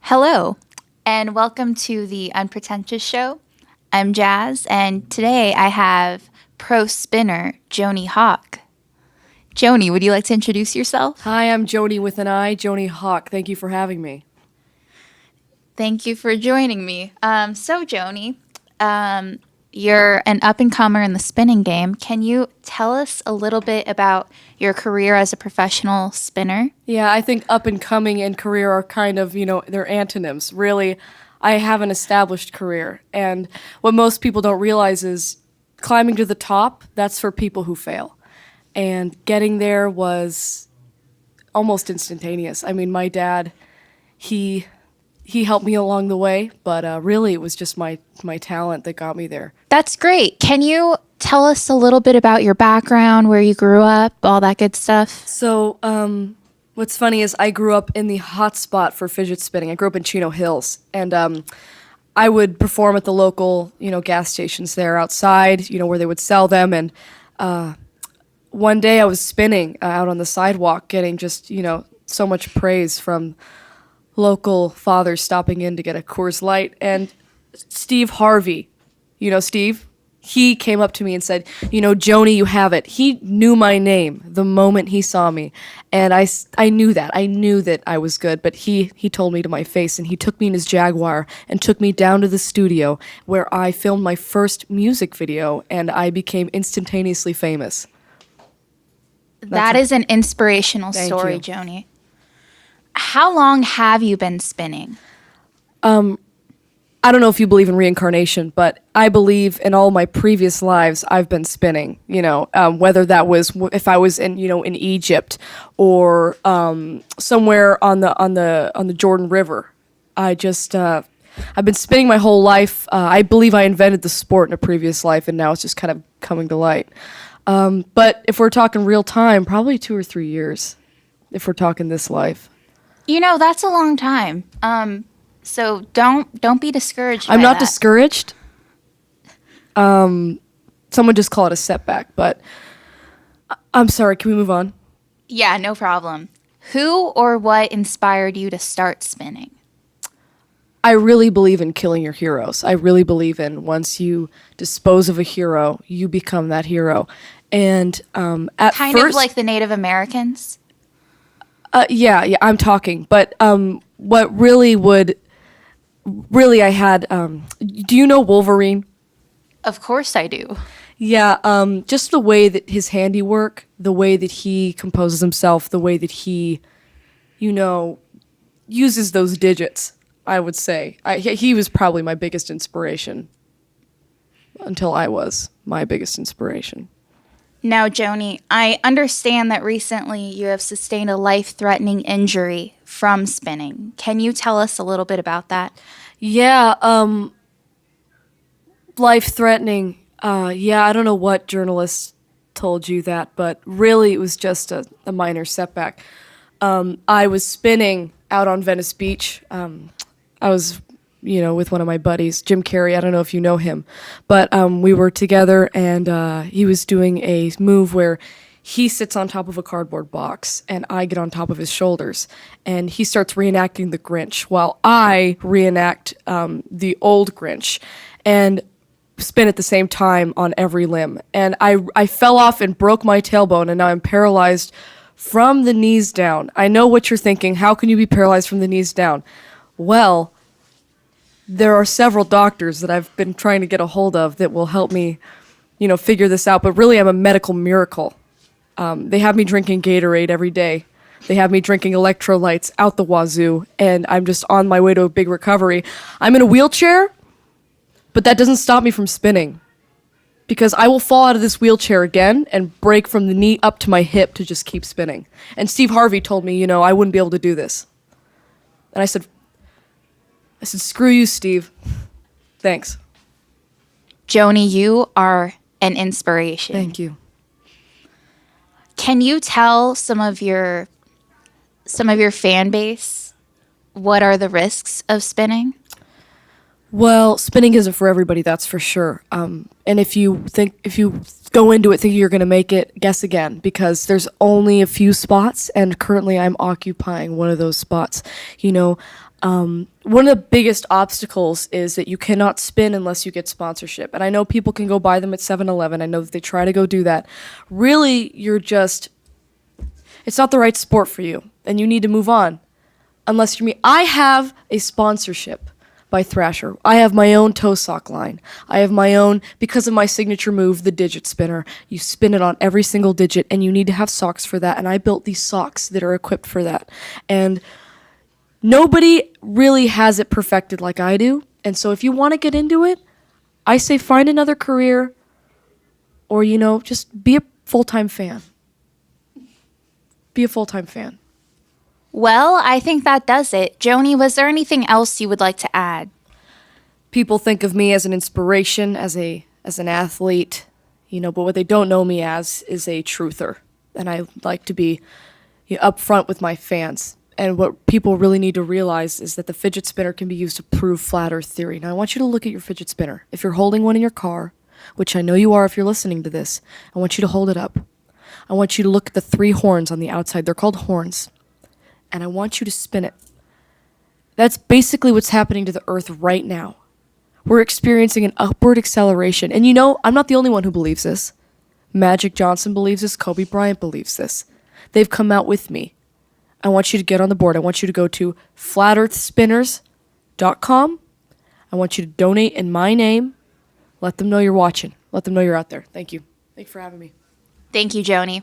Hello, and welcome to the Unpretentious Show. I'm Jazz, and today I have pro spinner Joni Hawk. Joni, would you like to introduce yourself? Hi, I'm Joni with an I, Joni Hawk. Thank you for having me. Thank you for joining me. So, Joni, you're an up-and-comer in the spinning game. Can you tell us a little bit about your career as a professional spinner? Yeah, I think up and coming and career are kind of, they're antonyms. Really, I have an established career. And what most people don't realize is climbing to the top, that's for people who fail. And getting there was almost instantaneous. I mean, my dad, he helped me along the way, but really it was just my talent that got me there. That's great. Can you tell us a little bit about your background, where you grew up, all that good stuff? So, what's funny is I grew up in the hot spot for fidget spinning. I grew up in Chino Hills, and I would perform at the local, gas stations there outside, where they would sell them. And one day I was spinning out on the sidewalk, getting just, so much praise from local fathers stopping in to get a Coors Light. And Steve Harvey, Steve? He came up to me and said, Joni, you have it. He knew my name the moment he saw me. And I knew that. I knew that I was good. But he told me to my face, and he took me in his Jaguar and took me down to the studio where I filmed my first music video, and I became instantaneously famous. That is an inspirational Thank story, you. Joni. How long have you been spinning? I don't know if you believe in reincarnation, but I believe in all my previous lives I've been spinning. Whether that was if I was in in Egypt or somewhere on the Jordan River. I've been spinning my whole life. I believe I invented the sport in a previous life, and now it's just kind of coming to light. But if we're talking real time, probably 2 or 3 years. If we're talking this life. That's a long time. So don't be discouraged. I'm by not that. discouraged. Someone just call it a setback, but I'm sorry, can we move on? Yeah, no problem. Who or what inspired you to start spinning? I really believe in killing your heroes. I really believe in once you dispose of a hero, you become that hero. And at Kind first, of like the Native Americans? yeah, I'm talking. But what really I had, do you know Wolverine? Of course I do. Yeah, just the way that his handiwork, the way that he composes himself, the way that he, uses those digits, I would say. He was probably my biggest inspiration until I was my biggest inspiration. Now, Joni, I understand that recently you have sustained a life-threatening injury from spinning. Can you tell us a little bit about that? Yeah, life-threatening. Yeah, I don't know what journalist told you that, but really it was just a minor setback. I was spinning out on Venice Beach. I was, with one of my buddies, Jim Carrey. I don't know if you know him, but we were together, and he was doing a move where he sits on top of a cardboard box, and I get on top of his shoulders, and he starts reenacting the Grinch while I reenact the old Grinch, and spin at the same time on every limb. And I fell off and broke my tailbone, and now I'm paralyzed from the knees down. I know what you're thinking. How can you be paralyzed from the knees down? Well, there are several doctors that I've been trying to get a hold of that will help me, figure this out. But really, I'm a medical miracle. They have me drinking Gatorade every day. They have me drinking electrolytes out the wazoo, and I'm just on my way to a big recovery. I'm in a wheelchair, but that doesn't stop me from spinning, because I will fall out of this wheelchair again and break from the knee up to my hip to just keep spinning. And Steve Harvey told me, I wouldn't be able to do this. And I said, screw you, Steve. Thanks. Joni, you are an inspiration. Thank you. Can you tell some of your fan base what are the risks of spinning? Well, spinning isn't for everybody, that's for sure. And if you go into it thinking you're going to make it, guess again, because there's only a few spots, and currently I'm occupying one of those spots. One of the biggest obstacles is that you cannot spin unless you get sponsorship. And I know people can go buy them at 7-Eleven. I know that they try to go do that. Really, it's not the right sport for you, and you need to move on. Unless you're me. I have a sponsorship by Thrasher. I have my own toe sock line. I have my own, because of my signature move, the digit spinner. You spin it on every single digit, and you need to have socks for that. And I built these socks that are equipped for that. And nobody really has it perfected like I do. And so if you want to get into it, I say find another career, or, just be a full-time fan. Be a full-time fan. Well, I think that does it. Joni, was there anything else you would like to add? People think of me as an inspiration, as an athlete, but what they don't know me as is a truther. And I like to be upfront with my fans. And what people really need to realize is that the fidget spinner can be used to prove flat earth theory. Now, I want you to look at your fidget spinner. If you're holding one in your car, which I know you are if you're listening to this, I want you to hold it up. I want you to look at the 3 horns on the outside. They're called horns. And I want you to spin it. That's basically what's happening to the earth right now. We're experiencing an upward acceleration. And I'm not the only one who believes this. Magic Johnson believes this. Kobe Bryant believes this. They've come out with me. I want you to get on the board. I want you to go to flatearthspinners.com. I want you to donate in my name. Let them know you're watching. Let them know you're out there. Thank you. Thanks for having me. Thank you, Joni.